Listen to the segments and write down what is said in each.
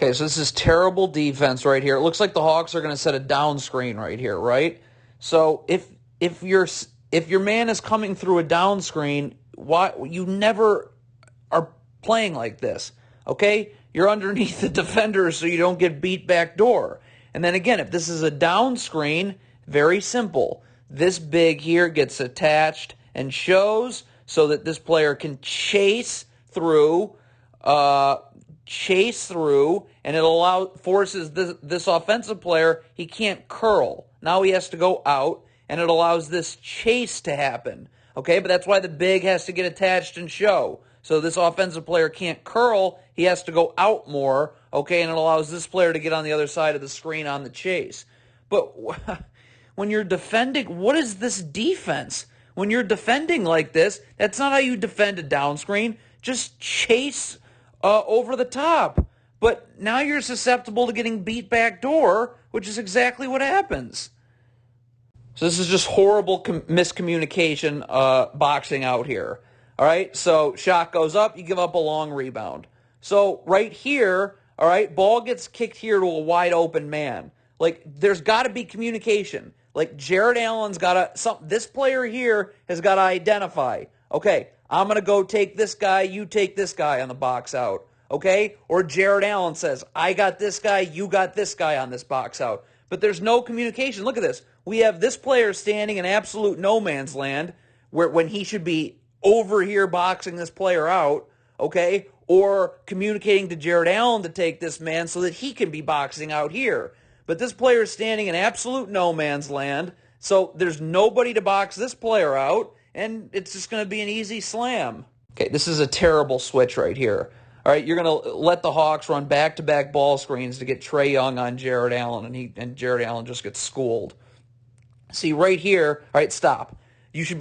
Okay, so this is terrible defense right here. It looks like the Hawks are going to set a down screen right here, right? So if your man is coming through a down screen, why you never are playing like this, okay? You're underneath the defender so you don't get beat back door. And then again, if this is a down screen, very simple. This big here gets attached and shows so that this player can chase through, and it forces this offensive player, he can't curl. Now he has to go out, and it allows this chase to happen. Okay, but that's why the big has to get attached and show. So this offensive player can't curl, he has to go out more, okay, and it allows this player to get on the other side of the screen on the chase. But when you're defending, what is this defense? When you're defending like this, that's not how you defend a down screen. Just chase over the top. But now you're susceptible to getting beat back door, which is exactly what happens. So this is just horrible miscommunication boxing out here. All right, so shot goes up, you give up a long rebound. So right here, all right, ball gets kicked here to a wide open man. Like, there's got to be communication. Like, Jared Allen's got to, this player here has got to identify, okay, I'm going to go take this guy, you take this guy on the box out, okay? Or Jared Allen says, I got this guy, you got this guy on this box out. But there's no communication. Look at this. We have this player standing in absolute no man's land when he should be over here boxing this player out, okay? Or communicating to Jared Allen to take this man so that he can be boxing out here. But this player is standing in absolute no man's land, so there's nobody to box this player out, and it's just going to be an easy slam. Okay, this is a terrible switch right here. All right, you're going to let the Hawks run back-to-back ball screens to get Trae Young on Jared Allen, and Jared Allen just gets schooled. See, right here, all right, stop. You should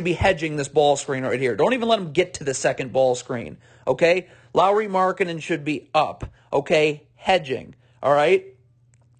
be hedging this ball screen right here. Don't even let him get to the second ball screen, okay? Lauri Markkanen should be up, okay? Hedging, all right?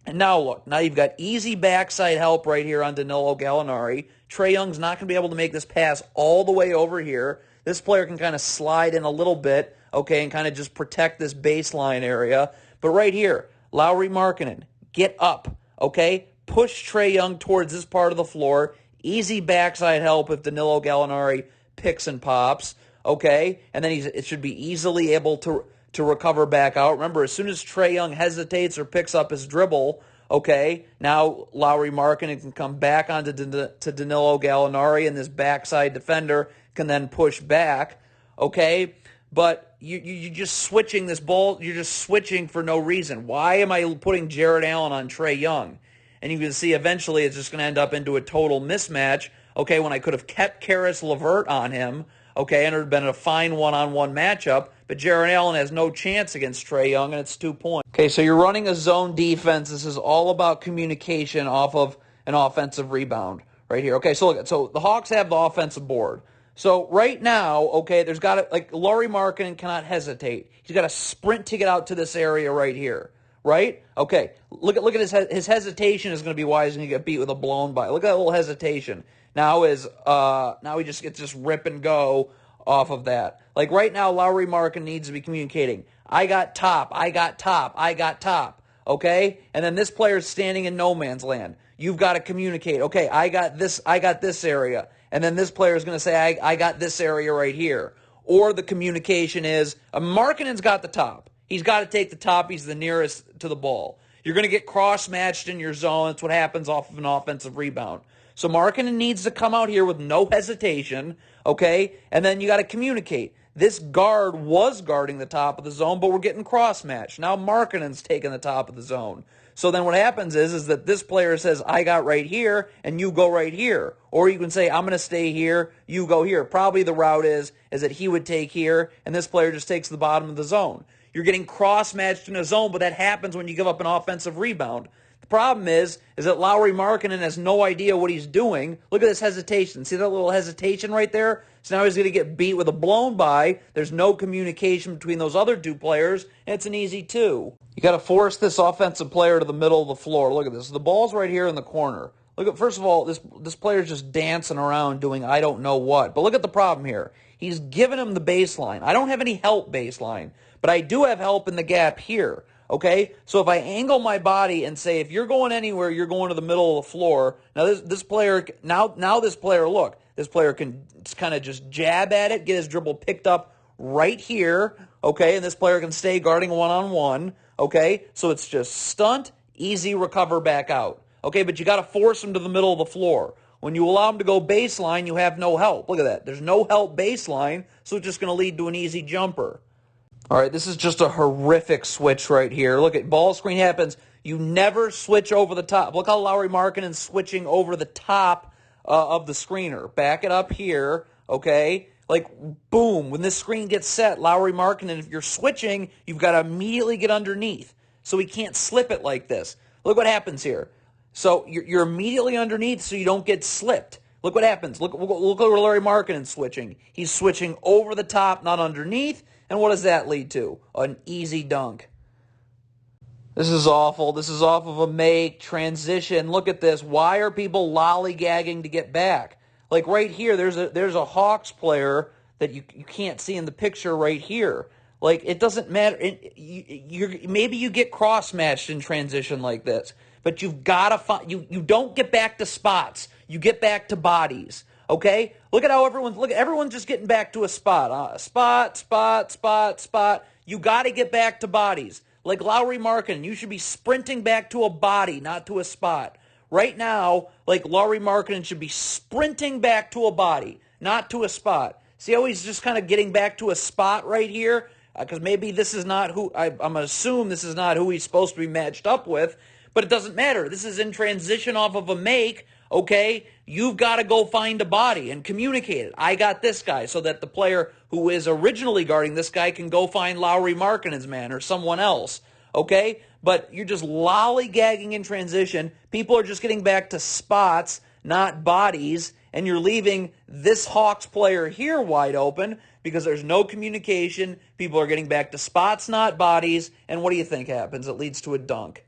And now look, now you've got easy backside help right here on Danilo Gallinari. Trae Young's not going to be able to make this pass all the way over here. This player can kind of slide in a little bit, okay, and kind of just protect this baseline area. But right here, Lauri Markkanen, get up, okay? Push Trae Young towards this part of the floor. Easy backside help if Danilo Gallinari picks and pops, okay? And then it should be easily able to recover back out. Remember, as soon as Trae Young hesitates or picks up his dribble, okay, now Lauri Markkanen can come back onto Danilo Gallinari, and this backside defender can then push back, okay? But you're just switching this ball. You're just switching for no reason. Why am I putting Jared Allen on Trae Young? And you can see eventually it's just going to end up into a total mismatch, okay, when I could have kept Karis LeVert on him, okay, and it would have been a fine one-on-one matchup, but Jared Allen has no chance against Trae Young, and it's 2 points. Okay, so you're running a zone defense. This is all about communication off of an offensive rebound right here. Okay, so look, so the Hawks have the offensive board. So right now, okay, there's got to, like, Lauri Markkanen cannot hesitate. He's got to sprint to get out to this area right here. Right? Okay. Look at his hesitation is going to be why he's going to get beat with a blown by. Look at that little hesitation. Now he just gets this rip and go off of that. Like right now, Lauri Markkanen needs to be communicating. I got top. I got top. I got top. Okay? And then this player's standing in no man's land. You've got to communicate. Okay, I got this area. And then this player is going to say, I got this area right here. Or the communication is, Markkanen's got the top. He's got to take the top. He's the nearest to the ball. You're going to get cross-matched in your zone. That's what happens off of an offensive rebound. So Markkanen needs to come out here with no hesitation, okay? And then you got to communicate. This guard was guarding the top of the zone, but we're getting cross-matched. Now Markkanen's taking the top of the zone. So then what happens is that this player says, I got right here, and you go right here. Or you can say, I'm going to stay here, you go here. Probably the route is that he would take here, and this player just takes the bottom of the zone. You're getting cross-matched in a zone, but that happens when you give up an offensive rebound. The problem is that Lauri Markkanen has no idea what he's doing. Look at this hesitation. See that little hesitation right there? So now he's going to get beat with a blown by. There's no communication between those other two players, and it's an easy 2. You got to force this offensive player to the middle of the floor. Look at this. The ball's right here in the corner. Look at, first of all, this player's just dancing around doing I don't know what. But look at the problem here. He's given him the baseline. I don't have any help baseline, but I do have help in the gap here. Okay, so if I angle my body and say, if you're going anywhere, you're going to the middle of the floor. Now this player, this player, look, this player can kind of just jab at it, get his dribble picked up right here. Okay, and this player can stay guarding one-on-one. Okay, so it's just stunt, easy recover back out. Okay, but you got to force him to the middle of the floor. When you allow him to go baseline, you have no help. Look at that. There's no help baseline, so it's just going to lead to an easy jumper. All right, this is just a horrific switch right here. Look at ball screen happens. You never switch over the top. Look how Lauri Markkanen's switching over the top of the screener. Back it up here, okay? Like, boom, when this screen gets set, Lauri Markkanen, if you're switching, you've got to immediately get underneath. So he can't slip it like this. Look what happens here. So you're immediately underneath so you don't get slipped. Look what happens. Look at Lauri Markkanen switching. He's switching over the top, not underneath. And what does that lead to? An easy dunk. This is awful. This is off of a make, transition. Look at this. Why are people lollygagging to get back? Like right here, there's a Hawks player that you can't see in the picture right here. Like, it doesn't matter. Maybe you get cross-matched in transition like this. But you've got to find, you don't get back to spots. You get back to bodies. Okay? Look at how everyone's just getting back to a spot. Spot. You got to get back to bodies. Like Lauri Markkanen, you should be sprinting back to a body, not to a spot. Right now, like Lauri Markkanen should be sprinting back to a body, not to a spot. See how he's just kind of getting back to a spot right here? Because maybe this is not who, I'm going to assume this is not who he's supposed to be matched up with, but it doesn't matter. This is in transition off of a make, okay? You've got to go find a body and communicate it. I got this guy, so that the player who is originally guarding this guy can go find Lauri Markkanen's man or someone else, okay? But you're just lollygagging in transition. People are just getting back to spots, not bodies, and you're leaving this Hawks player here wide open because there's no communication. People are getting back to spots, not bodies, and what do you think happens? It leads to a dunk.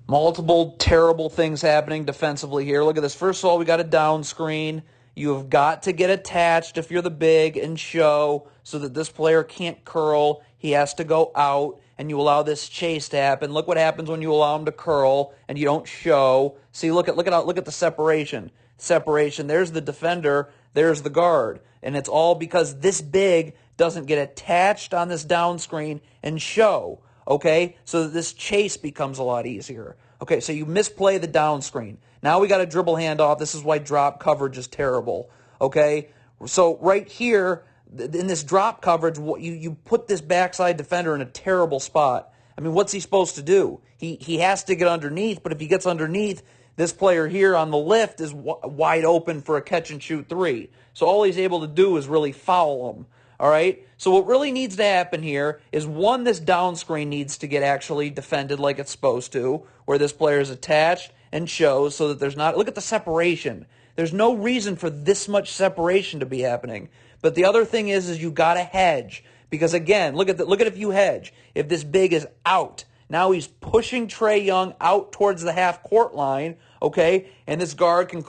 Multiple terrible things happening defensively here. Look at this. First of all, we got a down screen. You have got to get attached if you're the big and show so that this player can't curl. He has to go out, and you allow this chase to happen. Look what happens when you allow him to curl and you don't show. See, look at the separation. Separation. There's the defender. There's the guard. And it's all because this big doesn't get attached on this down screen and show. Okay, so that this chase becomes a lot easier. Okay, so you misplay the down screen. Now we got a dribble handoff. This is why drop coverage is terrible. Okay, so right here, in this drop coverage, you put this backside defender in a terrible spot. I mean, what's he supposed to do? He has to get underneath, but if he gets underneath, this player here on the lift is wide open for a catch-and-shoot three. So all he's able to do is really foul him. All right? So what really needs to happen here is, one, this down screen needs to get actually defended like it's supposed to, where this player is attached and shows so that there's not... Look at the separation. There's no reason for this much separation to be happening. But the other thing is you got to hedge. Because, again, look at if you hedge. If this big is out, now he's pushing Trae Young out towards the half-court line, okay? And this guard can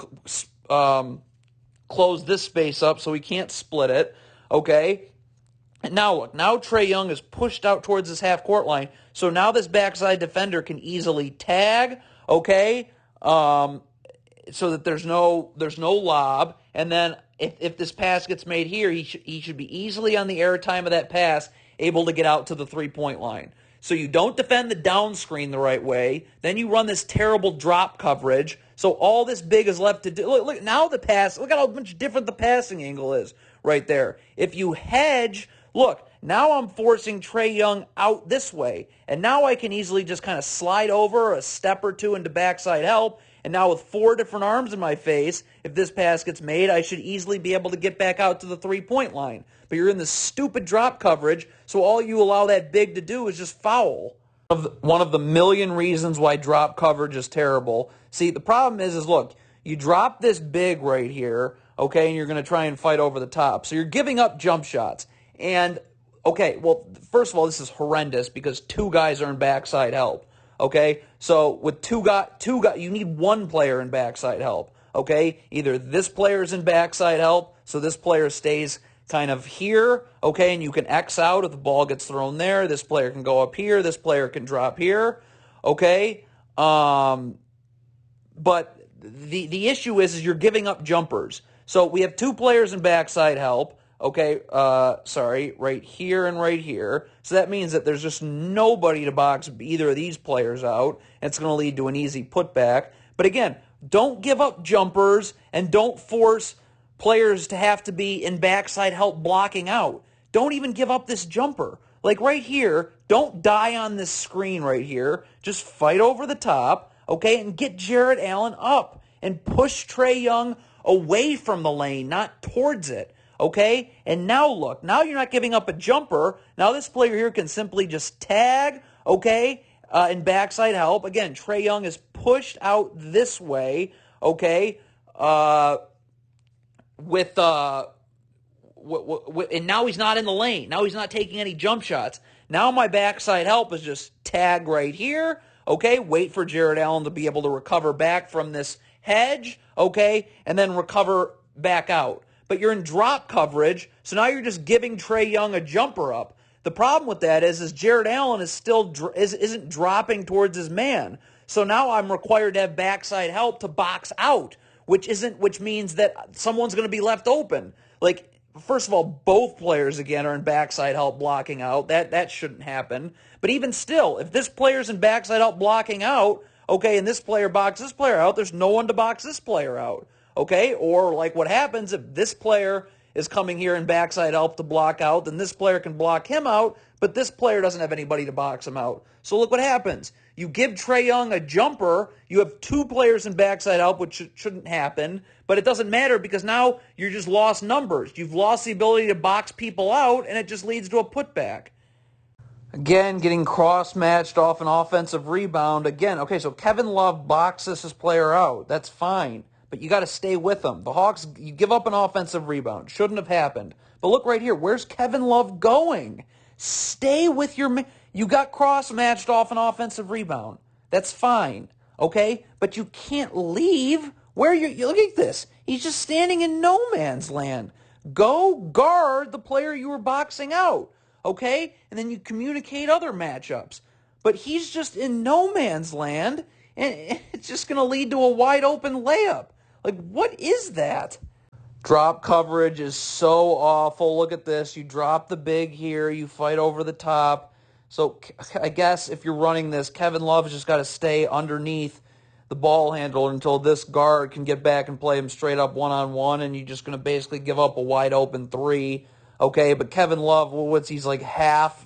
close this space up so he can't split it. Okay, and now look, now Trae Young is pushed out towards this half-court line, so now this backside defender can easily tag, okay, so that there's no lob, and then if this pass gets made here, he should be easily on the airtime of that pass, able to get out to the three-point line. So you don't defend the down screen the right way, then you run this terrible drop coverage, so all this big is left to do. Look, now the pass, look at how much different the passing angle is right there. If you hedge, look, now I'm forcing Trae Young out this way, and now I can easily just kind of slide over a step or two into backside help, and now with four different arms in my face, if this pass gets made, I should easily be able to get back out to the three-point line. But you're in this stupid drop coverage, so all you allow that big to do is just foul. One of the million reasons why drop coverage is terrible. See, the problem is look, you drop this big right here, okay, and you're going to try and fight over the top. So you're giving up jump shots. And, okay, well, first of all, this is horrendous because two guys are in backside help, okay? So with two guys, you need one player in backside help, okay? Either this player's in backside help, so this player stays kind of here, okay, and you can X out if the ball gets thrown there. This player can go up here. This player can drop here, okay? But the issue is you're giving up jumpers. So we have 2 players in backside help, okay, right here and right here. So that means that there's just nobody to box either of these players out, and it's going to lead to an easy putback. But again, don't give up jumpers and don't force players to have to be in backside help blocking out. Don't even give up this jumper. Like right here, don't die on this screen right here. Just fight over the top, okay, and get Jarrett Allen up and push Trae Young away from the lane, not towards it, okay? And now look, now you're not giving up a jumper. Now this player here can simply just tag, okay, in backside help. Again, Trae Young is pushed out this way, okay, and now he's not in the lane. Now he's not taking any jump shots. Now my backside help is just tag right here, okay, wait for Jarrett Allen to be able to recover back from this hedge, okay, and then recover back out. But you're in drop coverage, so now you're just giving Trae Young a jumper up. The problem with that is Jarrett Allen is still isn't dropping towards his man. So now I'm required to have backside help to box out, which means that someone's going to be left open. Like, first of all, both players again are in backside help blocking out. That shouldn't happen. But even still, if this player's in backside help blocking out, okay, and this player boxes this player out, there's no one to box this player out, okay? Or like what happens if this player is coming here in backside help to block out, then this player can block him out, but this player doesn't have anybody to box him out. So look what happens. You give Trae Young a jumper, you have 2 players in backside help, which shouldn't happen, but it doesn't matter because now you're just lost numbers. You've lost the ability to box people out, and it just leads to a putback. Again, getting cross-matched off an offensive rebound. Again, okay, so Kevin Love boxes his player out. That's fine, but you got to stay with him. The Hawks, you give up an offensive rebound. Shouldn't have happened. But look right here. Where's Kevin Love going? Stay with your man. You got cross-matched off an offensive rebound. That's fine, okay? But you can't leave. You look at this. He's just standing in no man's land. Go guard the player you were boxing out. Okay? And then you communicate other matchups. But he's just in no man's land, and it's just going to lead to a wide open layup. Like, what is that? Drop coverage is so awful. Look at this. You drop the big here. You fight over the top. So I guess if you're running this, Kevin Love's just got to stay underneath the ball handler until this guard can get back and play him straight up one-on-one, and you're just going to basically give up a wide open 3. Okay, but Kevin Love, he's like half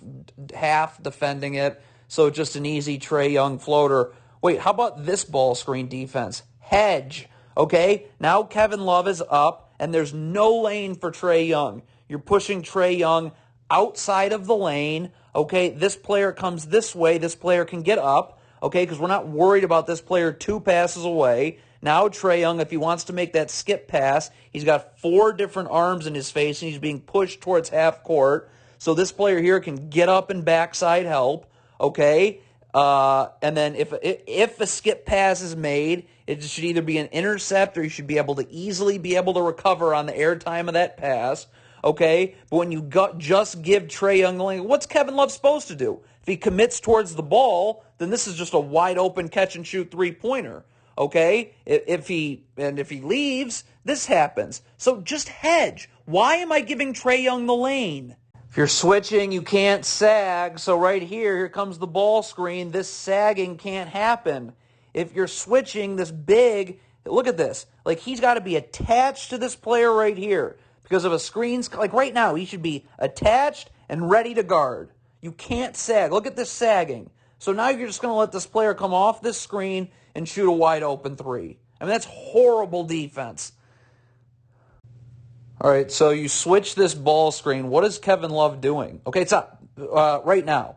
defending it, so just an easy Trae Young floater. Wait, how about this ball screen defense? Hedge, okay? Now Kevin Love is up, and there's no lane for Trae Young. You're pushing Trae Young outside of the lane, okay? This player comes this way. This player can get up, okay, because we're not worried about this player 2 passes away. Now Trae Young, if he wants to make that skip pass, he's got 4 different arms in his face, and he's being pushed towards half court. So this player here can get up and backside help, okay? And then if a skip pass is made, it should either be an intercept or you should be able to easily be able to recover on the airtime of that pass, okay? But when you just give Trae Young the lane, what's Kevin Love supposed to do? If he commits towards the ball, then this is just a wide open catch and shoot 3-pointer. Okay, if he leaves, this happens. So just hedge. Why am I giving Trae Young the lane? If you're switching, you can't sag. So right here comes the ball screen. This sagging can't happen. If you're switching this big, look at this. Like he's got to be attached to this player right here because of a screen's. Like right now, he should be attached and ready to guard. You can't sag. Look at this sagging. So now you're just going to let this player come off this screen and shoot a wide open 3. I mean, that's horrible defense. All right, so you switch this ball screen. What is Kevin Love doing? Okay, it's up right now.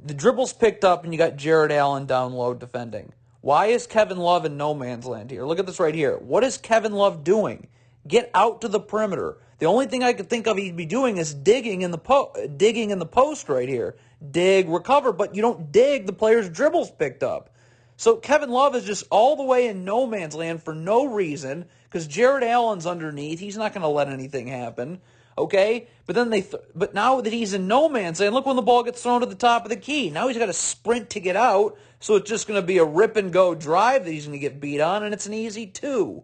The dribble's picked up, and you got Jarrett Allen down low defending. Why is Kevin Love in no man's land here? Look at this right here. What is Kevin Love doing? Get out to the perimeter. The only thing I could think of he'd be doing is digging in the post right here. Dig, recover, but you don't dig. The player's dribble's picked up. So Kevin Love is just all the way in no man's land for no reason because Jarrett Allen's underneath. He's not going to let anything happen. okay? But then but now that he's in no man's land, look when the ball gets thrown to the top of the key. Now he's got to sprint to get out, so it's just going to be a rip and go drive that he's going to get beat on, and it's an easy 2.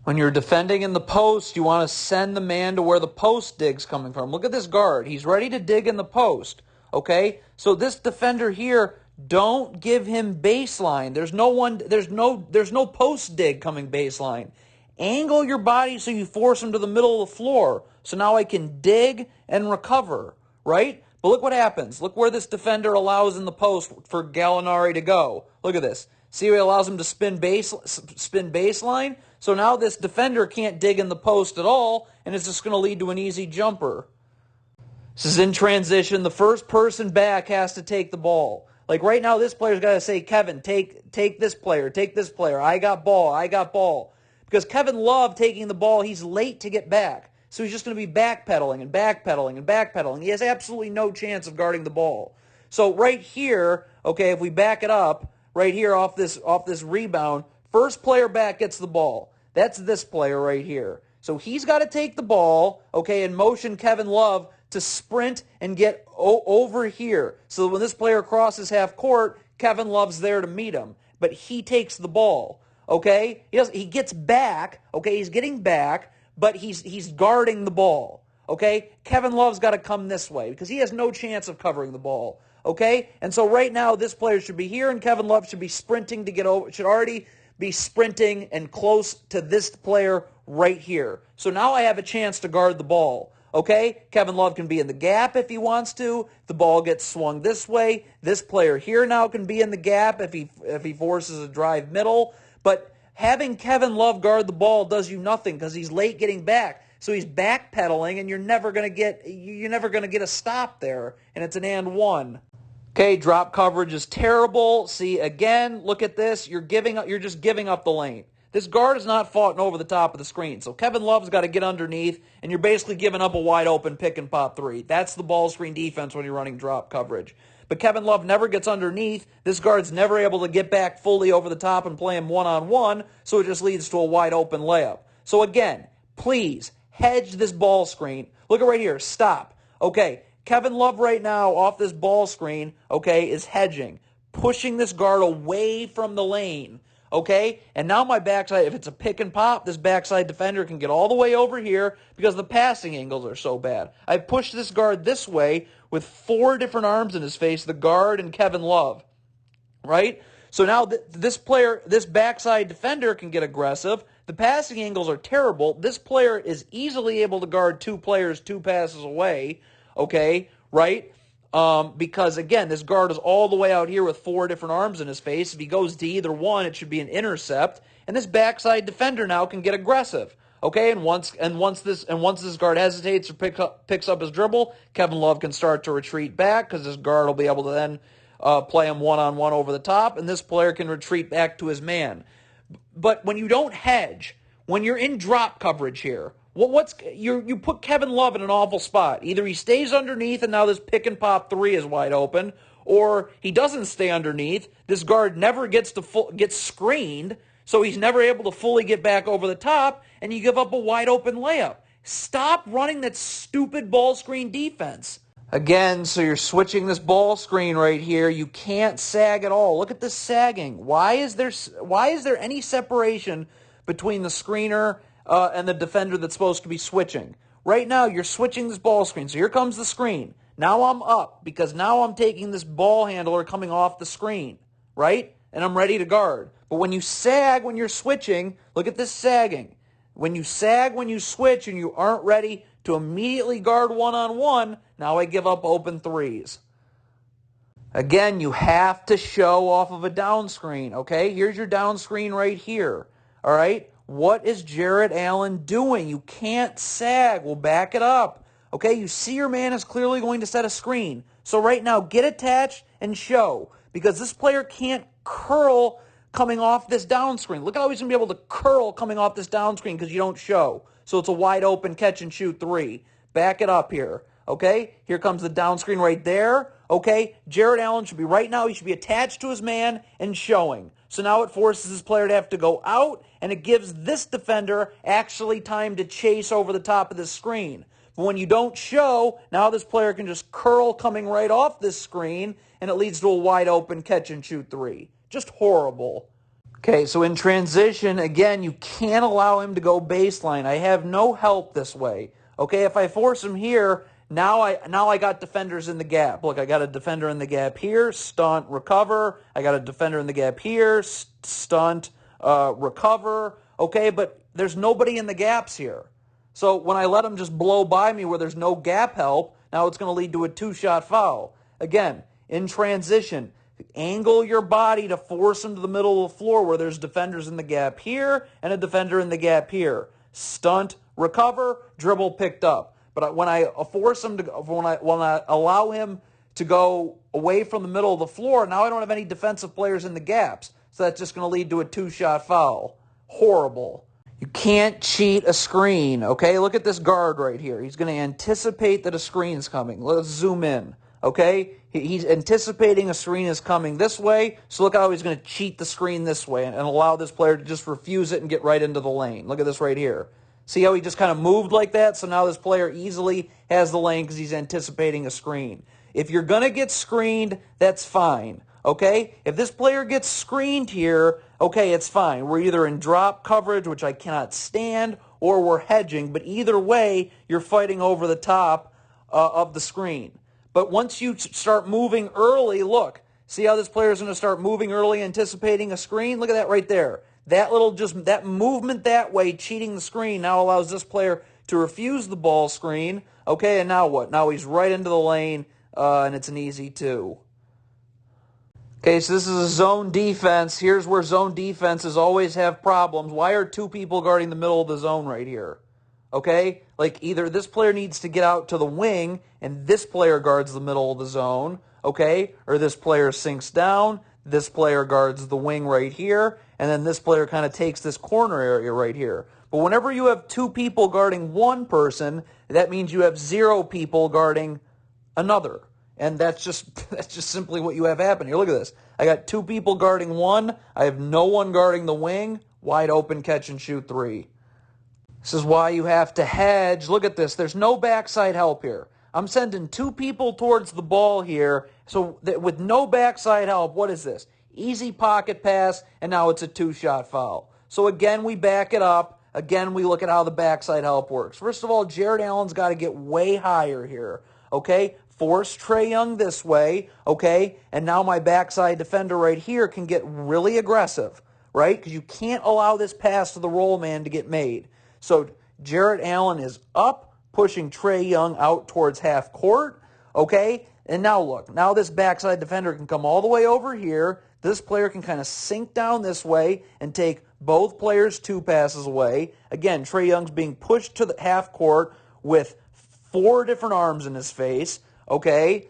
When you're defending in the post, you want to send the man to where the post dig's coming from. Look at this guard. He's ready to dig in the post, okay? So this defender here, don't give him baseline. There's no post dig coming baseline. Angle your body so you force him to the middle of the floor. So now I can dig and recover, right? But look what happens. Look where this defender allows in the post for Gallinari to go. Look at this. See how he allows him to spin baseline? So now this defender can't dig in the post at all, and it's just going to lead to an easy jumper. This is in transition. The first person back has to take the ball. Like right now, this player's got to say, Kevin, take this player, take this player. I got ball. Because Kevin Love taking the ball, he's late to get back. So he's just going to be backpedaling and backpedaling and backpedaling. He has absolutely no chance of guarding the ball. So right here, okay, if we back it up, right here off this rebound, first player back gets the ball. That's this player right here. So he's got to take the ball, okay, and motion Kevin Love to sprint and get over here. So when this player crosses half court, Kevin Love's there to meet him. But he takes the ball, okay? He gets back, okay? He's getting back, but he's guarding the ball, okay? Kevin Love's got to come this way because he has no chance of covering the ball, okay? And so right now this player should be here and Kevin Love should be sprinting to get over, should already be sprinting and close to this player right here. So now I have a chance to guard the ball. Okay, Kevin Love can be in the gap if he wants to. The ball gets swung this way. This player here now can be in the gap if he forces a drive middle. But having Kevin Love guard the ball does you nothing because he's late getting back. So he's backpedaling, and you're never gonna get a stop there, and it's an and one. Okay, drop coverage is terrible. See again, look at this. You're just giving up the lane. This guard is not fought over the top of the screen. So Kevin Love's got to get underneath, and you're basically giving up a wide open pick and pop 3. That's the ball screen defense when you're running drop coverage. But Kevin Love never gets underneath. This guard's never able to get back fully over the top and play him one-on-one, so it just leads to a wide open layup. So again, please hedge this ball screen. Look at right here. Stop. Okay, Kevin Love right now off this ball screen, okay, is hedging, pushing this guard away from the lane. Okay, and now my backside, if it's a pick and pop, this backside defender can get all the way over here because the passing angles are so bad. I pushed this guard this way with 4 different arms in his face, the guard and Kevin Love, right? So now this backside defender can get aggressive. The passing angles are terrible. This player is easily able to guard 2 players 2 passes away, okay, right? Because, again, this guard is all the way out here with 4 different arms in his face. If he goes to either one, it should be an intercept. And this backside defender now can get aggressive. Okay, and once this guard hesitates or picks up his dribble, Kevin Love can start to retreat back because this guard will be able to then play him one-on-one over the top, and this player can retreat back to his man. But when you don't hedge, when you're in drop coverage here, you put Kevin Love in an awful spot. Either he stays underneath and now this pick and pop 3 is wide open, or he doesn't stay underneath. This guard never gets screened, so he's never able to fully get back over the top, and you give up a wide open layup. Stop running that stupid ball screen defense. Again, so you're switching this ball screen right here. You can't sag at all. Look at this sagging. Why is there any separation between the screener and the defender that's supposed to be switching? Right now, you're switching this ball screen. So here comes the screen. Now I'm up because now I'm taking this ball handler coming off the screen, right? And I'm ready to guard. But when you sag when you're switching, look at this sagging. When you sag when you switch and you aren't ready to immediately guard one-on-one, now I give up open 3s. Again, you have to show off of a down screen, okay? Here's your down screen right here, all right? What is Jarrett Allen doing? You can't sag. We'll back it up. Okay, you see your man is clearly going to set a screen. So right now, get attached and show. Because this player can't curl coming off this down screen. Look how he's going to be able to curl coming off this down screen because you don't show. So it's a wide open catch and shoot 3. Back it up here. Okay, here comes the down screen right there. Okay, Jarrett Allen should be right now, he should be attached to his man and showing. So now it forces this player to have to go out, and it gives this defender actually time to chase over the top of the screen. But when you don't show, now this player can just curl coming right off this screen, and it leads to a wide open catch and shoot three. Just horrible. Okay, so in transition, again, you can't allow him to go baseline. I have no help this way. Okay, if I force him here, now I got defenders in the gap. Look, I got a defender in the gap here, stunt, recover. I got a defender in the gap here, stunt, recover. Okay, but there's nobody in the gaps here. So when I let him just blow by me where there's no gap help, now it's going to lead to a two-shot foul. Again, in transition, angle your body to force him to the middle of the floor where there's defenders in the gap here and a defender in the gap here. Stunt, recover, dribble picked up. But when I force him to, when I allow him to go away from the middle of the floor, now I don't have any defensive players in the gaps. So that's just going to lead to a two-shot foul. Horrible. You can't cheat a screen, okay? Look at this guard right here. He's going to anticipate that a screen's coming. Let's zoom in, okay? He's anticipating a screen is coming this way, so look how he's going to cheat the screen this way and allow this player to just refuse it and get right into the lane. Look at this right here. See how he just kind of moved like that? So now this player easily has the lane because he's anticipating a screen. If you're going to get screened, that's fine, okay? If this player gets screened here, okay, it's fine. We're either in drop coverage, which I cannot stand, or we're hedging. But either way, you're fighting over the top of the screen. But once you start moving early, look, see how this player is going to start moving early, anticipating a screen? Look at that right there. That movement that way, cheating the screen, now allows this player to refuse the ball screen. Okay, and now what? Now he's right into the lane, and it's an easy two. Okay, so this is a zone defense. Here's where zone defenses always have problems. Why are two people guarding the middle of the zone right here? Okay, like either this player needs to get out to the wing and this player guards the middle of the zone, okay, or this player sinks down, this player guards the wing right here, and then this player kind of takes this corner area right here. But whenever you have two people guarding one person, that means you have zero people guarding another. And that's just simply what you have happen here. Look at this. I got two people guarding one. I have no one guarding the wing. Wide open catch and shoot three. This is why you have to hedge. Look at this. There's no backside help here. I'm sending two people towards the ball here. So with no backside help, what is this? Easy pocket pass, and now it's a two-shot foul. So again, we back it up. Again, we look at how the backside help works. First of all, Jarrett Allen's got to get way higher here. Okay? Force Trae Young this way. Okay? And now my backside defender right here can get really aggressive. Right? Because you can't allow this pass to the roll man to get made. So Jarrett Allen is up, pushing Trae Young out towards half court, okay? And now look, now this backside defender can come all the way over here. This player can kind of sink down this way and take both players two passes away. Again, Trae Young's being pushed to the half court with four different arms in his face, okay?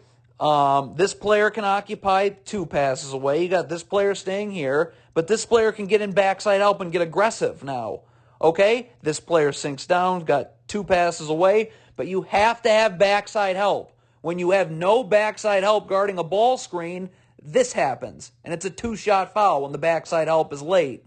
This player can occupy two passes away. You got this player staying here, but this player can get in backside help and get aggressive now. Okay, this player sinks down, got two passes away, but you have to have backside help. When you have no backside help guarding a ball screen, this happens, and it's a two-shot foul when the backside help is late.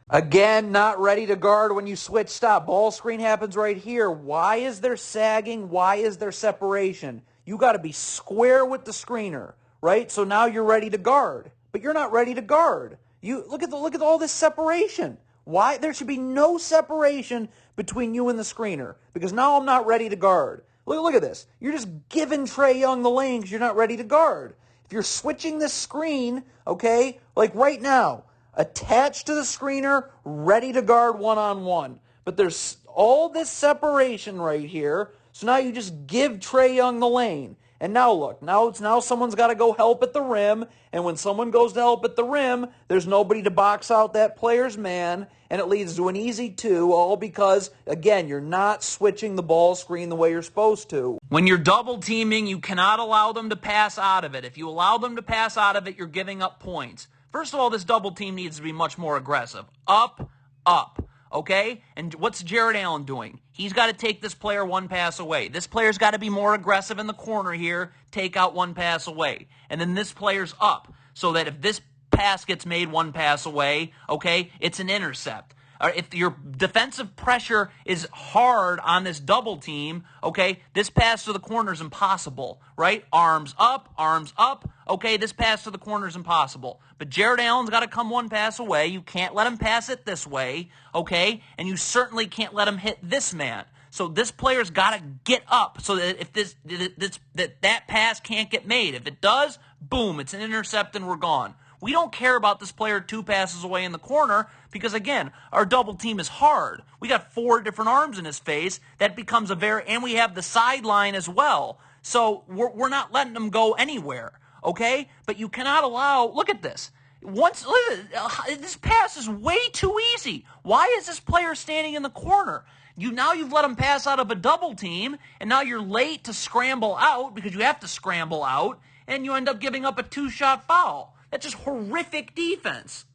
Again, not ready to guard when you switch stop. Ball screen happens right here. Why is there sagging? Why is there separation? You got to be square with the screener, right? So now you're ready to guard, but you're not ready to guard. You look at all this separation. Why? There should be no separation between you and the screener because now I'm not ready to guard. Look at this. You're just giving Trae Young the lane because you're not ready to guard. If you're switching this screen, okay, like right now, attached to the screener, ready to guard one-on-one. But there's all this separation right here, so now you just give Trae Young the lane. And now look, now someone's got to go help at the rim, and when someone goes to help at the rim, there's nobody to box out that player's man, and it leads to an easy two, all because, again, you're not switching the ball screen the way you're supposed to. When you're double teaming, you cannot allow them to pass out of it. If you allow them to pass out of it, you're giving up points. First of all, this double team needs to be much more aggressive. Up, up. Okay? And what's Jarrett Allen doing? He's got to take this player one pass away. This player's got to be more aggressive in the corner here, take out one pass away. And then this player's up, so that if this pass gets made one pass away, okay, it's an intercept. if your defensive pressure is hard on this double team, okay, this pass to the corner is impossible, right? Arms up, okay, this pass to the corner is impossible. But Jared Allen's got to come one pass away. You can't let him pass it this way, okay? And you certainly can't let him hit this man. So this player's got to get up so that if that pass can't get made. If it does, boom, it's an intercept and we're gone. We don't care about this player 2 passes away in the corner because, again, our double team is hard. We got 4 different arms in his face. That becomes and we have the sideline as well. So we're not letting him go anywhere, okay? But you cannot allow, look at this. This pass is way too easy. Why is this player standing in the corner? You've let him pass out of a double team, and now you're late to scramble out because you have to scramble out, and you end up giving up a 2-shot foul. That's just horrific defense.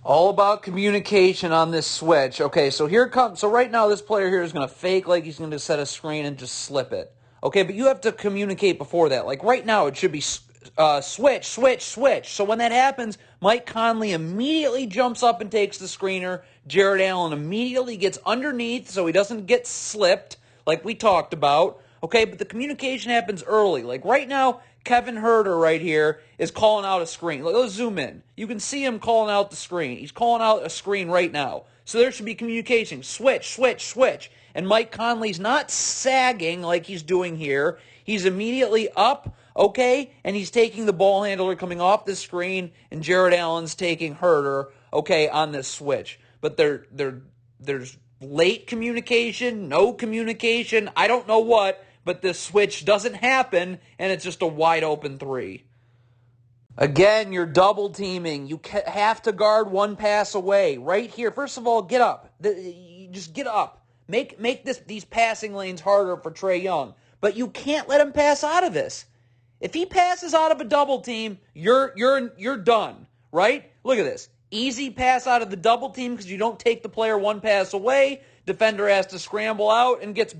All about communication on this switch. Okay, so right now this player here is going to fake like he's going to set a screen and just slip it. Okay, but you have to communicate before that. Like right now it should be switch. So when that happens, Mike Conley immediately jumps up and takes the screener. Jared Allen immediately gets underneath so he doesn't get slipped like we talked about. Okay, but the communication happens early. Like right now, Kevin Huerter right here is calling out a screen. Let's zoom in. You can see him calling out the screen. He's calling out a screen right now. So there should be communication. Switch. And Mike Conley's not sagging like he's doing here. He's immediately up, okay, and he's taking the ball handler coming off the screen, and Jared Allen's taking Huerter, okay, on this switch. But there's late communication, no communication, I don't know what, but this switch doesn't happen, and it's just a wide open 3. Again, you're double teaming. You have to guard 1 pass away. Right here, first of all, get up. Just get up. Make these passing lanes harder for Trae Young. But you can't let him pass out of this. If he passes out of a double team, you're done, right? Look at this. Easy pass out of the double team because you don't take the player 1 pass away. Defender has to scramble out and gets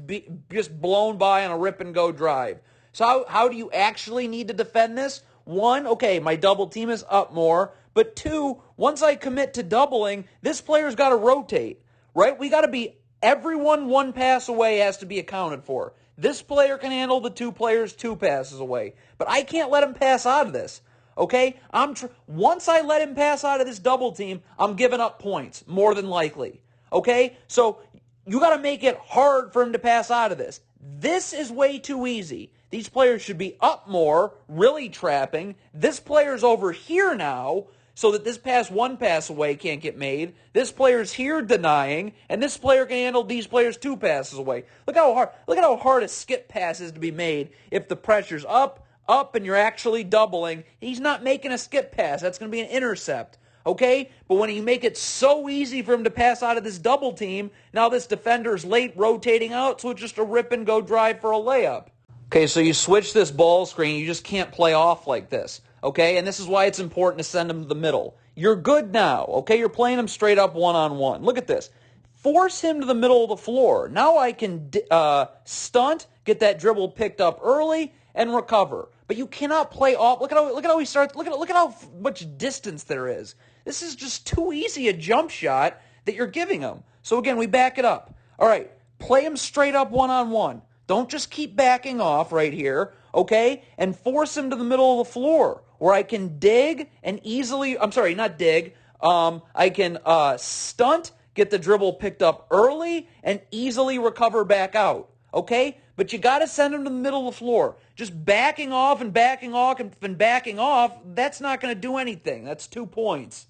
just blown by on a rip-and-go drive. So how do you actually need to defend this? 1, okay, my double team is up more. But 2, once I commit to doubling, this player's got to rotate, right? We got to be everyone 1 pass away has to be accounted for. This player can handle the 2 players 2 passes away. But I can't let him pass out of this. Okay? Once I let him pass out of this double team, I'm giving up points, more than likely. Okay? So you got to make it hard for him to pass out of this. This is way too easy. These players should be up more, really trapping. This player's over here now, so that this 1 pass away can't get made. This player's here denying, and this player can handle these players 2 passes away. Look at how hard a skip pass is to be made if the pressure's up, and you're actually doubling. He's not making a skip pass. That's going to be an intercept. Okay? But when you make it so easy for him to pass out of this double team, now this defender's late rotating out, so it's just a rip-and-go drive for a layup. Okay, so you switch this ball screen. You just can't play off like this. Okay, and this is why it's important to send him to the middle. You're good now, okay? You're playing him straight up one-on-one. Look at this. Force him to the middle of the floor. Now I can stunt, get that dribble picked up early, and recover. But you cannot play off. Look at how he starts. Look at how much distance there is. This is just too easy a jump shot that you're giving him. So again, we back it up. All right, play him straight up one-on-one. Don't just keep backing off right here, okay? And force him to the middle of the floor where I can dig and easily, I can stunt, get the dribble picked up early, and easily recover back out, okay? But you got to send him to the middle of the floor. Just backing off, that's not going to do anything. That's 2 points.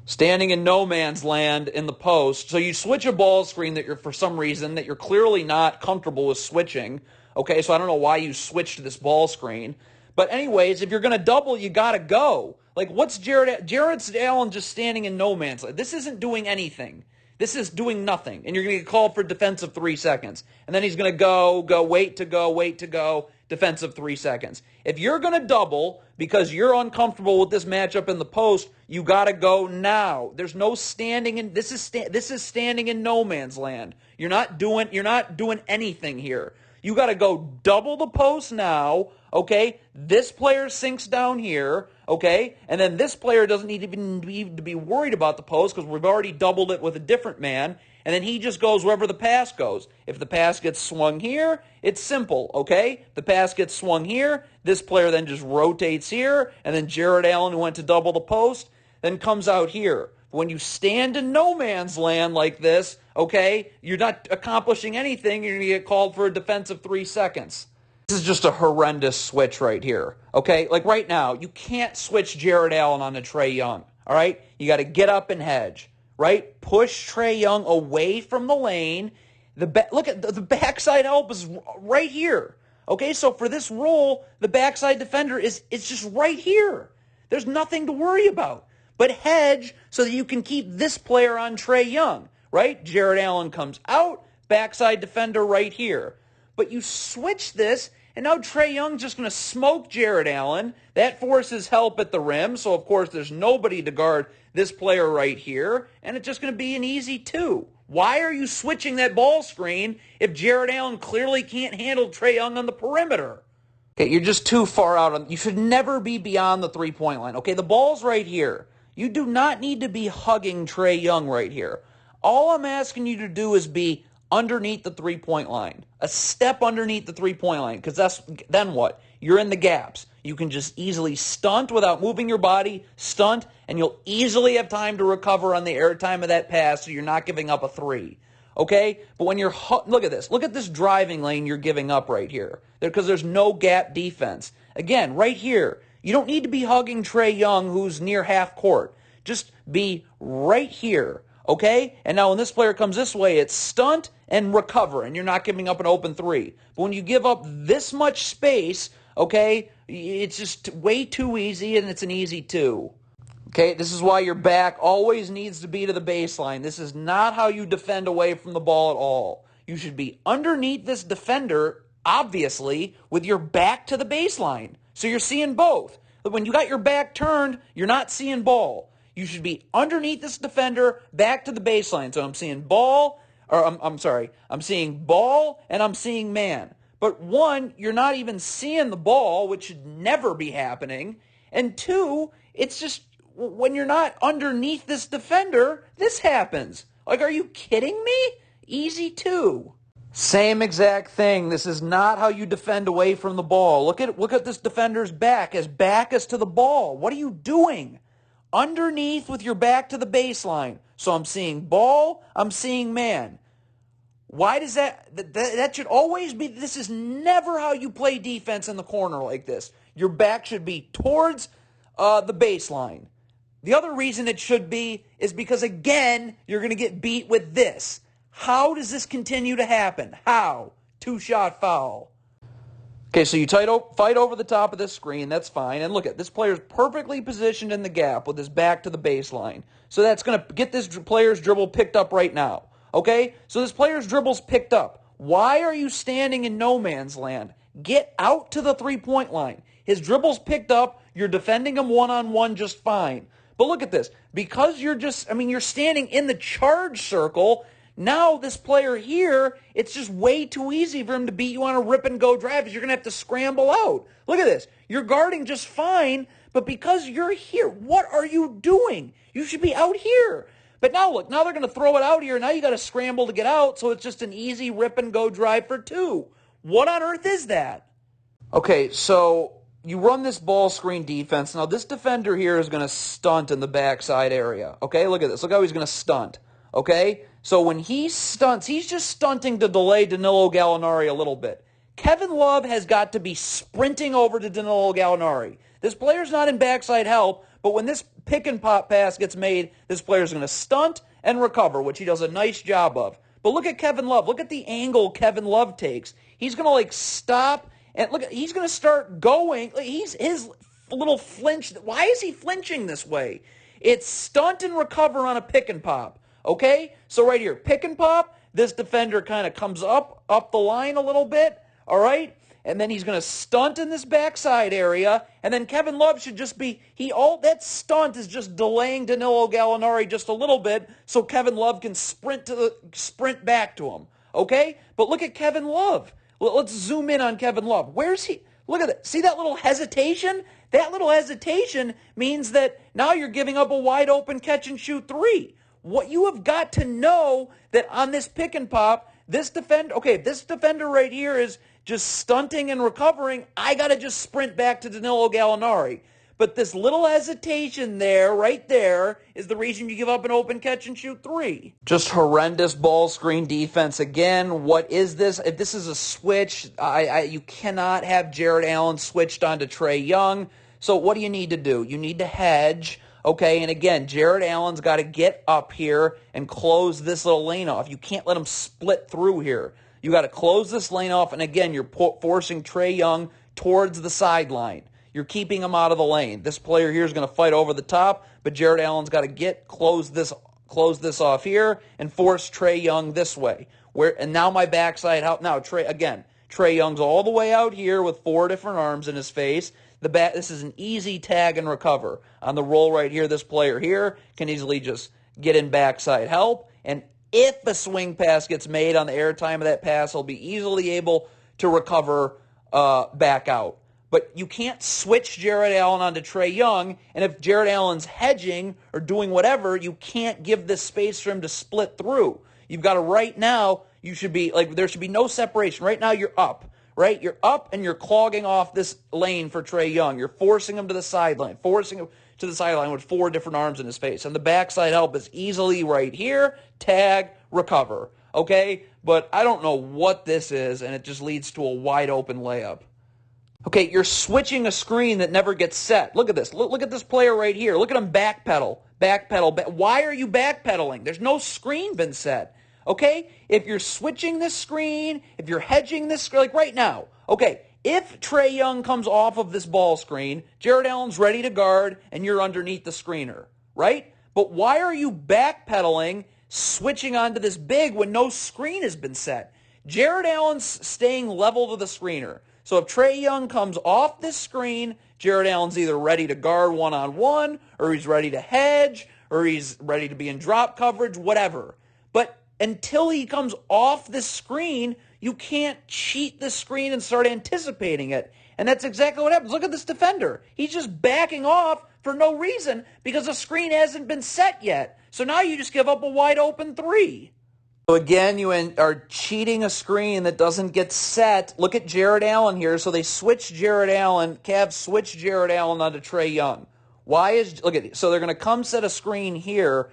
Standing in no man's land in the post. So you switch a ball screen that for some reason that you're clearly not comfortable with switching. Okay, so I don't know why you switched this ball screen. But anyways, if you're going to double, you got to go. Like, what's Jared Allen just standing in no man's land? This isn't doing anything. This is doing nothing. And you're going to get called for defensive 3 seconds. And then he's going to go, wait to go, defensive 3 seconds. If you're going to double because you're uncomfortable with this matchup in the post, you got to go now. There's no standing in this is standing in no man's land. You're not doing anything here. You got to go double the post now, okay, this player sinks down here, okay, and then this player doesn't even need to be worried about the post because we've already doubled it with a different man, and then he just goes wherever the pass goes. If the pass gets swung here, it's simple, okay? The pass gets swung here, this player then just rotates here, and then Jared Allen, who went to double the post, then comes out here. When you stand in no man's land like this, okay, you're not accomplishing anything. You're going to get called for a defensive 3 seconds. This is just a horrendous switch right here, okay? Like right now, you can't switch Jared Allen on to Trae Young, all right? You got to get up and hedge, right? Push Trae Young away from the lane. Look at the backside help is right here, okay? So for this role, the backside defender it's just right here. There's nothing to worry about. But hedge so that you can keep this player on Trae Young, right? Jared Allen comes out, backside defender right here. But you switch this, and now Trae Young's just going to smoke Jared Allen. That forces help at the rim, so of course there's nobody to guard this player right here, and it's just going to be an easy 2. Why are you switching that ball screen if Jared Allen clearly can't handle Trae Young on the perimeter? Okay, you're just too far out. You should never be beyond the three-point line. Okay, the ball's right here. You do not need to be hugging Trae Young right here. All I'm asking you to do is be underneath the three-point line. A step underneath the three-point line, because then what? You're in the gaps. You can just easily stunt without moving your body, stunt, and you'll easily have time to recover on the airtime of that pass so you're not giving up a 3. Okay? But when you're, look at this. Look at this driving lane you're giving up right here. Because there's no gap defense. Again, right here. You don't need to be hugging Trae Young, who's near half court. Just be right here, okay? And now when this player comes this way, it's stunt and recover, and you're not giving up an open 3. But when you give up this much space, okay, it's just way too easy, and it's an easy 2. Okay, this is why your back always needs to be to the baseline. This is not how you defend away from the ball at all. You should be underneath this defender, obviously, with your back to the baseline. So you're seeing both. But when you got your back turned, you're not seeing ball. You should be underneath this defender, back to the baseline. So I'm seeing ball, or I'm seeing ball and I'm seeing man. But 1, you're not even seeing the ball, which should never be happening. And 2, it's just when you're not underneath this defender, this happens. Like, are you kidding me? Easy 2. Same exact thing. This is not how you defend away from the ball. Look at this defender's back. His back is to the ball. What are you doing? Underneath with your back to the baseline. So I'm seeing ball, I'm seeing man. Why does that should always be, this is never how you play defense in the corner like this. Your back should be towards the baseline. The other reason it should be is because, again, you're going to get beat with this. How does this continue to happen? How? 2-shot foul. Okay, so you fight over the top of this screen. That's fine. And look at this player's perfectly positioned in the gap with his back to the baseline. So that's going to get this player's dribble picked up right now. Okay? So this player's dribble's picked up. Why are you standing in no man's land? Get out to the three-point line. His dribble's picked up. You're defending him one-on-one just fine. But look at this. Because you're standing in the charge circle. Now this player here, it's just way too easy for him to beat you on a rip-and-go drive because you're going to have to scramble out. Look at this. You're guarding just fine, but because you're here, what are you doing? You should be out here. But now look, now they're going to throw it out here. Now you got to scramble to get out, so it's just an easy rip-and-go drive for 2. What on earth is that? Okay, so you run this ball screen defense. Now this defender here is going to stunt in the backside area. Okay, look at this. Look how he's going to stunt. Okay? So when he stunts, he's just stunting to delay Danilo Gallinari a little bit. Kevin Love has got to be sprinting over to Danilo Gallinari. This player's not in backside help, but when this pick and pop pass gets made, this player's going to stunt and recover, which he does a nice job of. But look at Kevin Love. Look at the angle Kevin Love takes. He's going to stop and look. He's going to start going. His little flinch. Why is he flinching this way? It's stunt and recover on a pick and pop. Okay, so right here, pick and pop, this defender kind of comes up the line a little bit, all right? And then he's going to stunt in this backside area, and then Kevin Love should just be, that stunt is just delaying Danilo Gallinari just a little bit so Kevin Love can sprint sprint back to him, okay? But look at Kevin Love. Let's zoom in on Kevin Love. Where's he? Look at that. See that little hesitation? That little hesitation means that now you're giving up a wide open catch and shoot three. What you have got to know that on this pick and pop, this defender right here is just stunting and recovering. I got to just sprint back to Danilo Gallinari. But this little hesitation there, right there, is the reason you give up an open catch and shoot three. Just horrendous ball screen defense again. What is this? If this is a switch, you cannot have Jared Allen switched onto Trae Young. So what do you need to do? You need to hedge. Okay, and again, Jared Allen's got to get up here and close this little lane off. You can't let him split through here. You got to close this lane off, and again, you're forcing Trae Young towards the sideline. You're keeping him out of the lane. This player here is going to fight over the top, but Jared Allen's got to close this off here and force Trae Young this way. And now my backside out. Now Trae Young's all the way out here with 4 different arms in his face. This is an easy tag and recover. On the roll right here, this player here can easily just get in backside help. And if a swing pass gets made on the airtime of that pass, he'll be easily able to recover back out. But you can't switch Jared Allen onto Trae Young, and if Jared Allen's hedging or doing whatever, you can't give this space for him to split through. You've got to right now, there should be no separation. Right now you're up, right? You're up and you're clogging off this lane for Trae Young. You're forcing him to the sideline, with 4 different arms in his face. And the backside help is easily right here, tag, recover, okay? But I don't know what this is, and it just leads to a wide open layup. Okay, you're switching a screen that never gets set. Look at this. Look at this player right here. Look at him backpedal. Why are you backpedaling? There's no screen been set. Okay? If you're switching this screen, if you're hedging this screen, like right now. Okay, if Trae Young comes off of this ball screen, Jared Allen's ready to guard, and you're underneath the screener, right? But why are you backpedaling, switching onto this big when no screen has been set? Jared Allen's staying level to the screener. So if Trae Young comes off this screen, Jared Allen's either ready to guard one-on-one, or he's ready to hedge, or he's ready to be in drop coverage, whatever. But until he comes off this screen, you can't cheat the screen and start anticipating it. And that's exactly what happens. Look at this defender. He's just backing off for no reason because the screen hasn't been set yet. So now you just give up a wide open three. So again, you are cheating a screen that doesn't get set. Look at Jared Allen here. So they switched Jared Allen. Cavs switched Jared Allen onto Trae Young. So they're going to come set a screen here.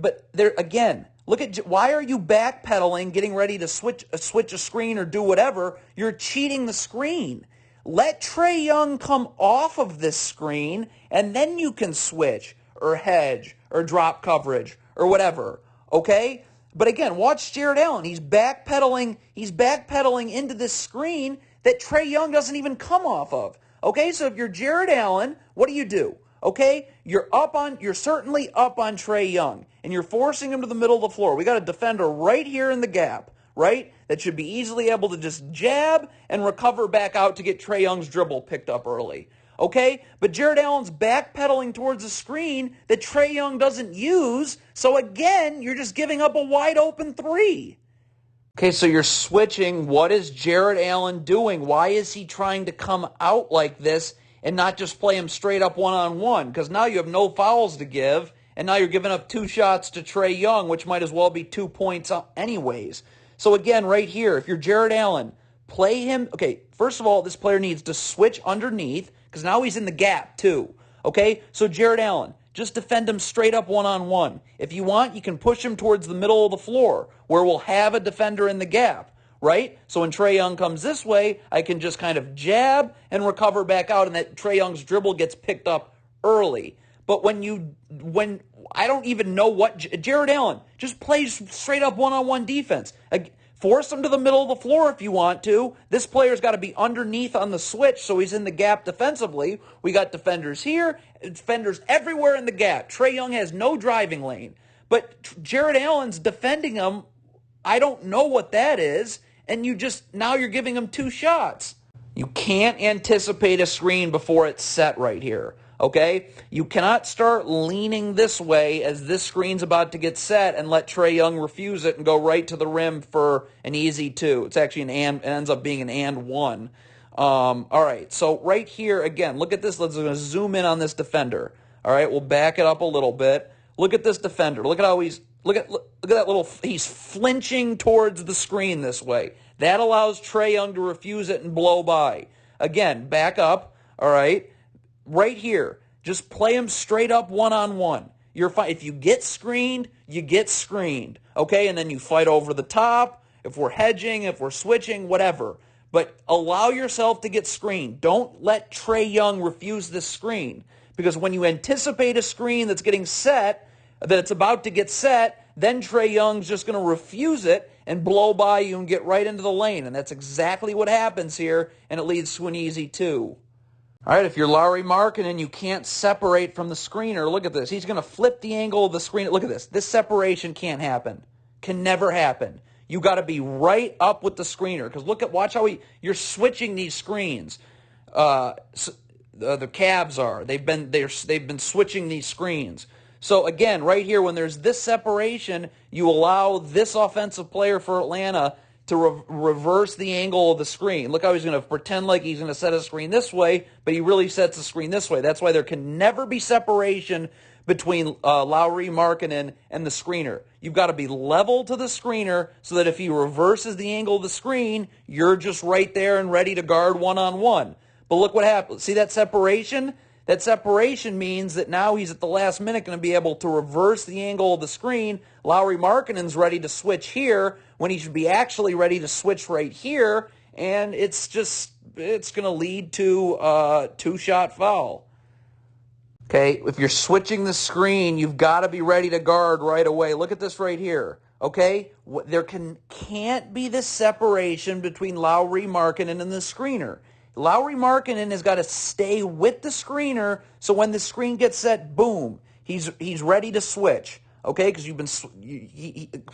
Why are you backpedaling, getting ready to switch a screen or do whatever? You're cheating the screen. Let Trae Young come off of this screen, and then you can switch or hedge or drop coverage or whatever. Okay? But again, watch Jared Allen. He's backpedaling into this screen that Trae Young doesn't even come off of. Okay, so if you're Jared Allen, what do? Okay, you're certainly up on Trae Young, and you're forcing him to the middle of the floor. We got a defender right here in the gap, right? That should be easily able to just jab and recover back out to get Trae Young's dribble picked up early. Okay, but Jared Allen's backpedaling towards a screen that Trae Young doesn't use, so again, you're just giving up a wide open three. Okay, so you're switching. What is Jared Allen doing? Why is he trying to come out like this and not just play him straight up one-on-one? Because now you have no fouls to give, and now you're giving up 2 shots to Trae Young, which might as well be 2 points anyways. So again, right here, if you're Jared Allen, play him. Okay, first of all, this player needs to switch underneath, because now he's in the gap too. Okay, so Jared Allen, just defend him straight up one-on-one. If you want, you can push him towards the middle of the floor, where we'll have a defender in the gap, right? So when Trae Young comes this way, I can just kind of jab and recover back out, and that Trae Young's dribble gets picked up early. But when I don't even know what Jared Allen just plays straight up one-on-one defense. Force him to the middle of the floor if you want to. This player's got to be underneath on the switch, so he's in the gap defensively. We got defenders here, defenders everywhere in the gap. Trae Young has no driving lane. But Jared Allen's defending him. I don't know what that is. And now you're giving him 2 shots. You can't anticipate a screen before it's set right here. Okay? You cannot start leaning this way as this screen's about to get set and let Trae Young refuse it and go right to the rim for an easy 2. It's actually it ends up being an and 1. All right, so right here, again, look at this. Let's zoom in on this defender. All right, we'll back it up a little bit. Look at this defender. Look at how look at that little, he's flinching towards the screen this way. That allows Trae Young to refuse it and blow by. Again, back up, all right? Right here, just play him straight up one-on-one. You're fine. If you get screened, you get screened, okay? And then you fight over the top, if we're hedging, if we're switching, whatever. But allow yourself to get screened. Don't let Trae Young refuse this screen. Because when you anticipate a screen that's getting set, that it's about to get set, then Trae Young's just going to refuse it and blow by you and get right into the lane. And that's exactly what happens here, and it leads to an easy 2. All right, if you're Lauri Markkanen, you can't separate from the screener. Look at this. He's going to flip the angle of the screen. Look at this. This separation can't happen. Can never happen. You got to be right up with the screener. Because watch how you're switching these screens. The Cavs are. They've been switching these screens. So again, right here, when there's this separation, you allow this offensive player for Atlanta to reverse the angle of the screen. Look how he's going to pretend like he's going to set a screen this way, but he really sets the screen this way. That's why there can never be separation between Lauri Markkanen and the screener. You've got to be level to the screener so that if he reverses the angle of the screen, you're just right there and ready to guard one-on-one. But look what happens. See that separation? That separation means that now he's at the last minute going to be able to reverse the angle of the screen. Lauri Markkanen's ready to switch here when he should be actually ready to switch right here, and it's going to lead to a 2-shot foul. Okay, if you're switching the screen, you've got to be ready to guard right away. Look at this right here. Okay, there can't be this separation between Lauri Markkanen and the screener. Lauri Markkanen has got to stay with the screener, so when the screen gets set, boom, he's ready to switch. Okay,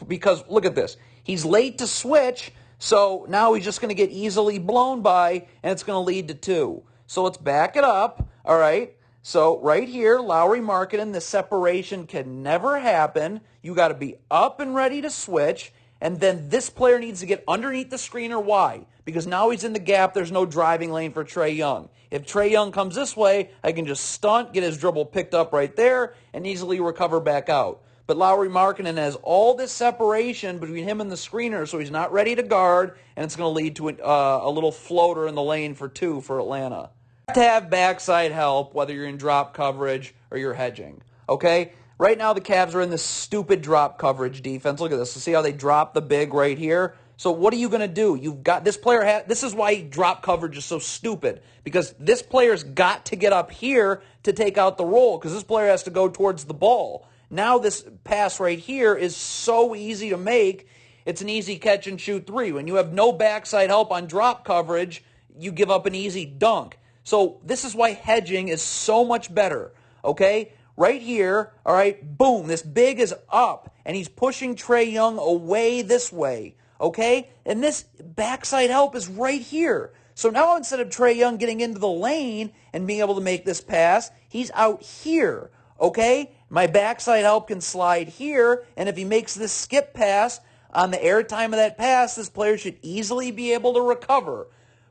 because look at this, he's late to switch, so now he's just going to get easily blown by, and it's going to lead to 2. So let's back it up. All right. So right here, Lauri Markkanen, the separation can never happen. You got to be up and ready to switch. And then this player needs to get underneath the screener. Why? Because now he's in the gap. There's no driving lane for Trae Young. If Trae Young comes this way, I can just stunt, get his dribble picked up right there, and easily recover back out. But Lauri Markkanen has all this separation between him and the screener, so he's not ready to guard, and it's going to lead to a little floater in the lane for 2 for Atlanta. You have to have backside help, whether you're in drop coverage or you're hedging. Okay? Right now, the Cavs are in this stupid drop coverage defense. Look at this. See how they drop the big right here? So what are you going to do? You've got this player. This is why drop coverage is so stupid, because this player's got to get up here to take out the roll, because this player has to go towards the ball. Now this pass right here is so easy to make. It's an easy catch and shoot 3. When you have no backside help on drop coverage, you give up an easy dunk. So this is why hedging is so much better. Okay? Right here, all right, boom, this big is up, and he's pushing Trae Young away this way, okay? And this backside help is right here. So now instead of Trae Young getting into the lane and being able to make this pass, he's out here, okay? My backside help can slide here, and if he makes this skip pass on the airtime of that pass, this player should easily be able to recover.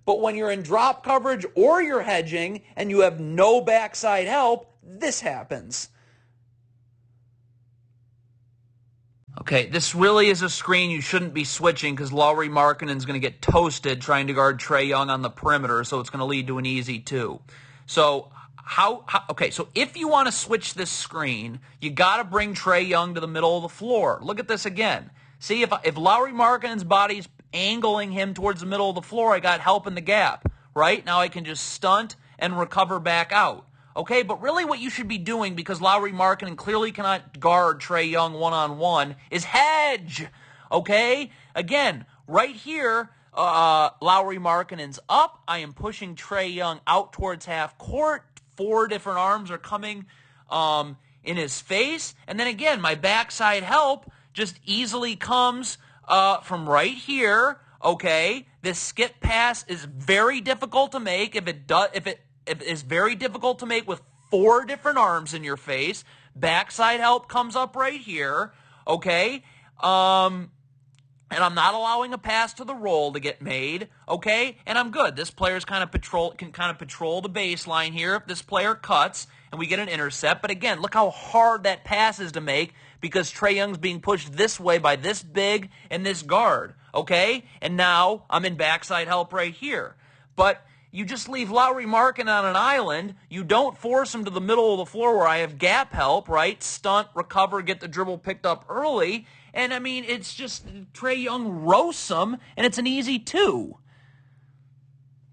But when you're in drop coverage or you're hedging and you have no backside help, this happens. Okay, this really is a screen you shouldn't be switching because Lauri Markkanen's going to get toasted trying to guard Trae Young on the perimeter, so it's going to lead to an easy 2. So so if you want to switch this screen, you got to bring Trae Young to the middle of the floor. Look at this again. See, if Lauri Markkanen's body's angling him towards the middle of the floor, I got help in the gap, right? Now I can just stunt and recover back out. Okay, but really what you should be doing, because Lauri Markkanen clearly cannot guard Trae Young one-on-one, is hedge. Okay? Again, right here, Lauri Markkanen's up. I am pushing Trae Young out towards half court. 4 different arms are coming in his face. And then again, my backside help just easily comes from right here. Okay? This skip pass is very difficult to make. If it is very difficult to make with 4 different arms in your face. Backside help comes up right here, okay? and I'm not allowing a pass to the roll to get made, okay? And I'm good. This player's can kind of patrol the baseline here. If this player cuts and we get an intercept, but again, look how hard that pass is to make because Trae Young's being pushed this way by this big and this guard, okay? And now I'm in backside help right here. But you just leave Lauri Markkanen on an island. You don't force him to the middle of the floor where I have gap help, right? Stunt, recover, get the dribble picked up early. And, I mean, it's just Trae Young roasts him, and it's an easy 2.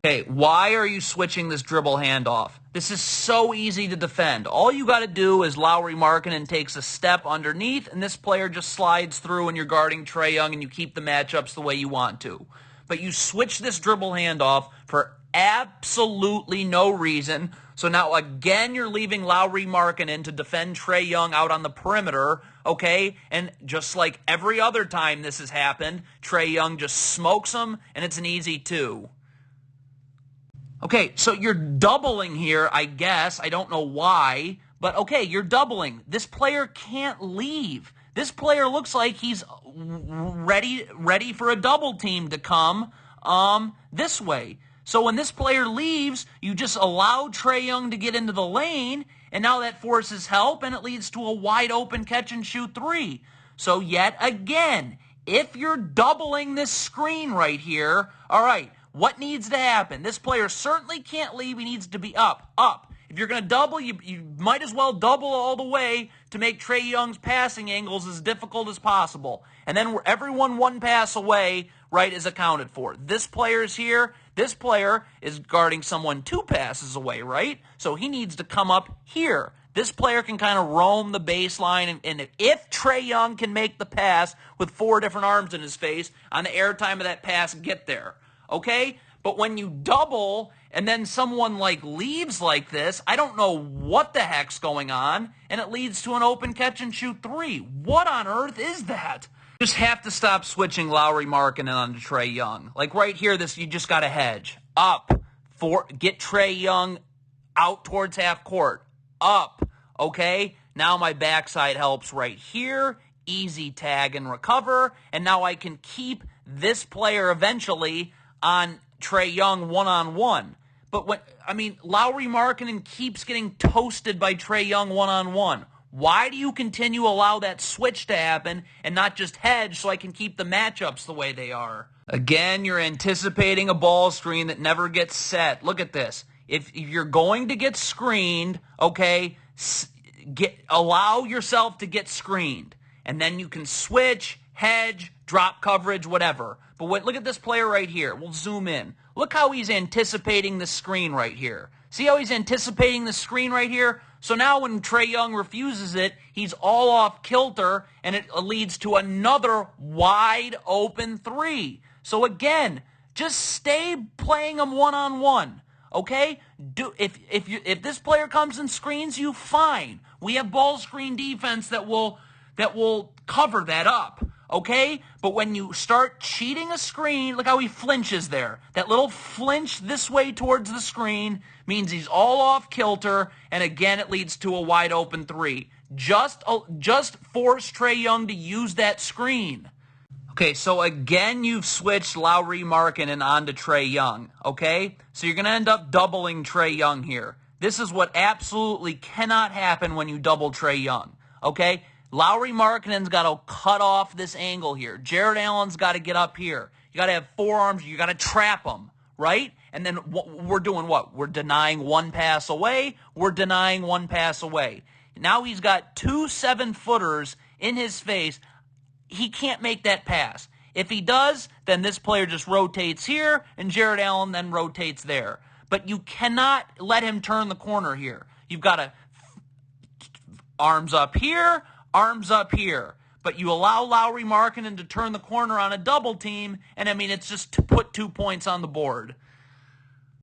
Okay, why are you switching this dribble handoff? This is so easy to defend. All you got to do is Lauri Markkanen takes a step underneath, and this player just slides through, and you're guarding Trae Young, and you keep the matchups the way you want to. But you switch this dribble handoff for absolutely no reason. So now, again, you're leaving Lauri Markkanen to defend Trae Young out on the perimeter, okay? And just like every other time this has happened, Trae Young just smokes him, and it's an easy 2. Okay, so you're doubling here, I guess. I don't know why, but okay, you're doubling. This player can't leave. This player looks like he's ready for a double team to come this way. So when this player leaves, you just allow Trae Young to get into the lane, and now that forces help, and it leads to a wide open catch and shoot 3. So yet again, if you're doubling this screen right here, all right, what needs to happen? This player certainly can't leave. He needs to be up. If you're going to double, you might as well double all the way to make Trae Young's passing angles as difficult as possible. And then everyone one pass away, right, is accounted for. This player's here. This player is guarding someone 2 passes away, right? So he needs to come up here. This player can kind of roam the baseline, and if Trae Young can make the pass with 4 different arms in his face, on the airtime of that pass, get there, okay? But when you double and then someone leaves like this, I don't know what the heck's going on, and it leads to an open catch and shoot 3. What on earth is that? Just have to stop switching Lauri Markkanen onto Trae Young. Right here, you just got to hedge. Up. Get Trae Young out towards half court. Up. Okay? Now my backside helps right here. Easy tag and recover. And now I can keep this player eventually on Trae Young one-on-one. But Lauri Markkanen keeps getting toasted by Trae Young one-on-one. Why do you continue to allow that switch to happen and not just hedge so I can keep the matchups the way they are? Again, you're anticipating a ball screen that never gets set. Look at this. If you're going to get screened, okay, allow yourself to get screened. And then you can switch, hedge, drop coverage, whatever. But look at this player right here. We'll zoom in. Look how he's anticipating the screen right here. See how he's anticipating the screen right here? So now when Trae Young refuses it, he's all off kilter, and it leads to another wide open 3. So again, just stay playing him one-on-one, okay? If this player comes and screens you, fine. We have ball screen defense that will cover that up. Okay? But when you start cheating a screen, look how he flinches there. That little flinch this way towards the screen means he's all off kilter, and again, it leads to a wide open 3. Just force Trae Young to use that screen. Okay, so again, you've switched Lauri Markkanen onto Trae Young, okay? So you're going to end up doubling Trae Young here. This is what absolutely cannot happen when you double Trae Young, okay? Lauri Markkanen's got to cut off this angle here. Jared Allen's got to get up here. You got to have 4 arms. You got to trap him, right? And then we're doing what? We're denying 1 pass away. We're denying 1 pass away. Now he's got 2 7-footers in his face. He can't make that pass. If he does, then this player just rotates here, and Jared Allen then rotates there. But you cannot let him turn the corner here. You've got to arms up here, arms up here. But you allow Lauri Markkanen to turn the corner on a double team, and it's just to put 2 points on the board.